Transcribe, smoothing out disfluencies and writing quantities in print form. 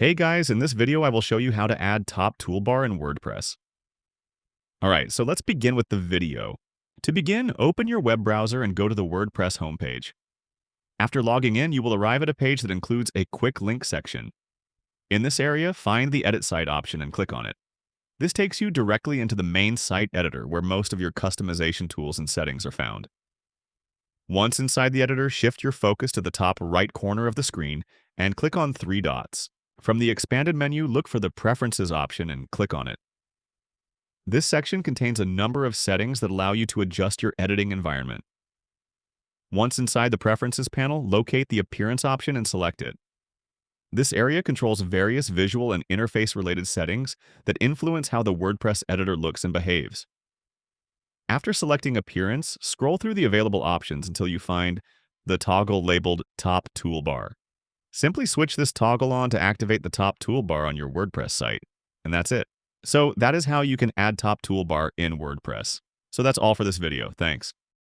Hey guys, in this video I will show you how to add top toolbar in WordPress. Alright, so let's begin with the video. To begin, open your web browser and go to the WordPress homepage. After logging in, you will arrive at a page that includes a quick link section. In this area, find the Edit Site option and click on it. This takes you directly into the main site editor where most of your customization tools and settings are found. Once inside the editor, shift your focus to the top right corner of the screen and click on three dots. From the expanded menu, look for the Preferences option and click on it. This section contains a number of settings that allow you to adjust your editing environment. Once inside the Preferences panel, locate the Appearance option and select it. This area controls various visual and interface-related settings that influence how the WordPress editor looks and behaves. After selecting Appearance, scroll through the available options until you find the toggle labeled Top Toolbar. Simply switch this toggle on to activate the top toolbar on your WordPress site, and that's it. So that is how you can add top toolbar in WordPress. So that's all for this video. Thanks.